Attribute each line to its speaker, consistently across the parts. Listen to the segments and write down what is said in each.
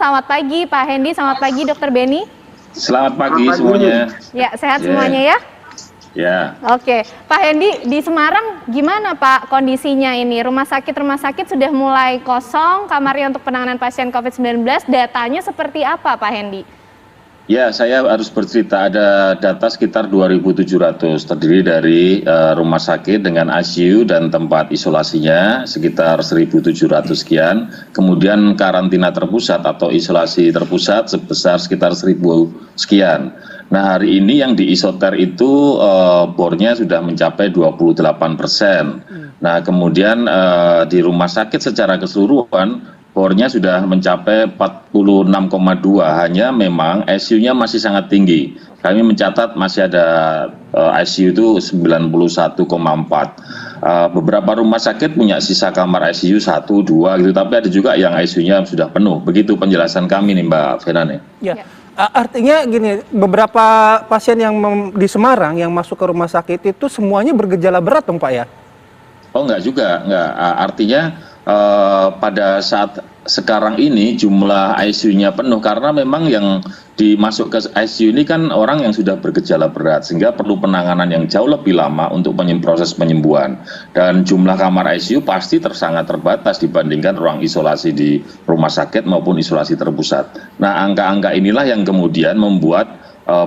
Speaker 1: selamat pagi Pak Hendy, selamat pagi Dokter Beni.
Speaker 2: Selamat pagi semuanya.
Speaker 1: Ya, sehat semuanya ya?
Speaker 2: Ya.
Speaker 1: Oke, Pak Hendy, di Semarang gimana Pak kondisinya ini? Rumah sakit sudah mulai kosong, kamarnya untuk penanganan pasien COVID-19, datanya seperti apa Pak Hendy?
Speaker 2: Ya, saya harus bercerita, ada data sekitar 2.700, terdiri dari rumah sakit dengan ICU dan tempat isolasinya sekitar 1.700 sekian, kemudian karantina terpusat atau isolasi terpusat sebesar sekitar 1.000 sekian. Nah, hari ini yang di isoter itu bornya sudah mencapai 28%. Nah, kemudian di rumah sakit secara keseluruhan bornya sudah mencapai 46,2, hanya memang ICU-nya masih sangat tinggi. Kami mencatat masih ada ICU itu 91,4. Beberapa rumah sakit punya sisa kamar ICU 1, 2 gitu, tapi ada juga yang ICU-nya sudah penuh. Begitu penjelasan kami nih Mbak Fenane.
Speaker 3: Ya. Artinya gini, beberapa pasien yang di Semarang yang masuk ke rumah sakit itu semuanya bergejala berat dong Pak ya?
Speaker 2: Oh enggak juga, enggak. Artinya pada saat sekarang ini jumlah ICU-nya penuh karena memang yang dimasuk ke ICU ini kan orang yang sudah bergejala berat sehingga perlu penanganan yang jauh lebih lama untuk proses penyembuhan, dan jumlah kamar ICU pasti sangat terbatas dibandingkan ruang isolasi di rumah sakit maupun isolasi terpusat. Nah, angka-angka inilah yang kemudian membuat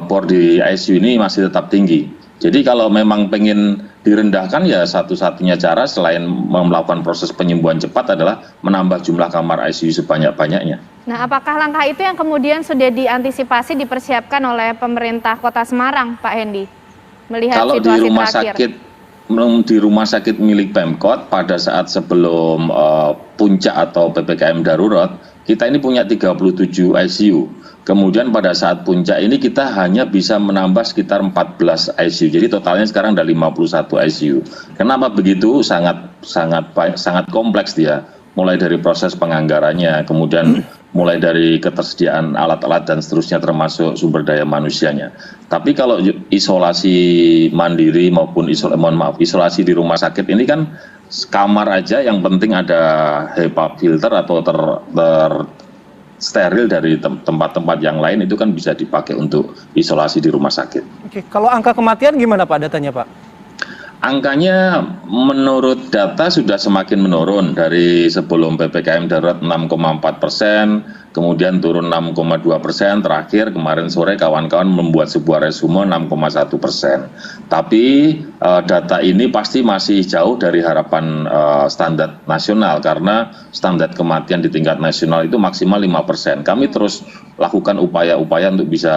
Speaker 2: bor di ICU ini masih tetap tinggi. Jadi kalau memang pengen direndahkan ya satu-satunya cara selain melakukan proses penyembuhan cepat adalah menambah jumlah kamar ICU sebanyak-banyaknya.
Speaker 1: Nah, apakah langkah itu yang kemudian sudah diantisipasi, dipersiapkan oleh pemerintah Kota Semarang, Pak Hendy? Melihat
Speaker 2: kalau
Speaker 1: situasi
Speaker 2: di rumah sakit milik Pemkot pada saat sebelum puncak atau PPKM darurat, kita ini punya 37 ICU. Kemudian pada saat puncak ini kita hanya bisa menambah sekitar 14 ICU. Jadi totalnya sekarang ada 51 ICU. Kenapa begitu? Sangat kompleks dia. Mulai dari proses penganggarannya, kemudian mulai dari ketersediaan alat-alat dan seterusnya termasuk sumber daya manusianya. Tapi kalau isolasi mandiri maupun isolasi di rumah sakit ini kan kamar aja yang penting ada HEPA filter atau steril dari tempat-tempat yang lain, itu kan bisa dipakai untuk isolasi di rumah sakit.
Speaker 3: Oke, kalau angka kematian gimana Pak datanya Pak?
Speaker 2: Angkanya menurut data sudah semakin menurun dari sebelum PPKM darurat 6,4%, kemudian turun 6,2%, terakhir kemarin sore kawan-kawan membuat sebuah resume 6,1%. Tapi data ini pasti masih jauh dari harapan standar nasional karena standar kematian di tingkat nasional itu maksimal 5%. Kami terus lakukan upaya-upaya untuk bisa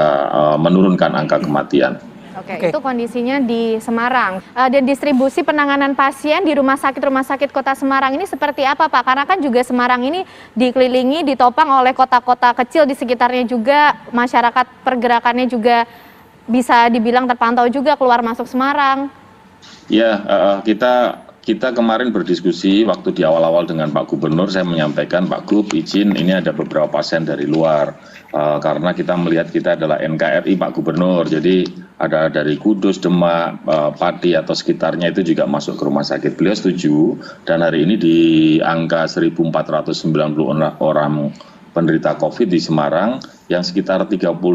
Speaker 2: menurunkan angka kematian.
Speaker 1: Oke, itu kondisinya di Semarang. Dan distribusi penanganan pasien di rumah sakit Kota Semarang ini seperti apa Pak? Karena kan juga Semarang ini dikelilingi, ditopang oleh kota-kota kecil di sekitarnya juga, masyarakat pergerakannya juga bisa dibilang terpantau juga keluar masuk Semarang.
Speaker 2: Ya, kita kemarin berdiskusi waktu di awal-awal dengan Pak Gubernur, saya menyampaikan Pak Gub izin ini ada beberapa pasien dari luar. Karena kita melihat kita adalah NKRI Pak Gubernur, jadi ada dari Kudus, Demak, Pati atau sekitarnya itu juga masuk ke rumah sakit. Beliau setuju, dan hari ini di angka 1.490 orang penderita COVID di Semarang, yang sekitar 35%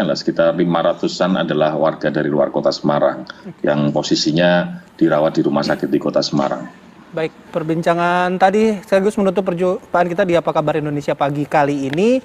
Speaker 2: lah, sekitar 500-an adalah warga dari luar kota Semarang yang posisinya dirawat di rumah sakit di kota Semarang.
Speaker 3: Baik, perbincangan tadi sekaligus menutup perjumpaan kita di Apa Kabar Indonesia pagi kali ini.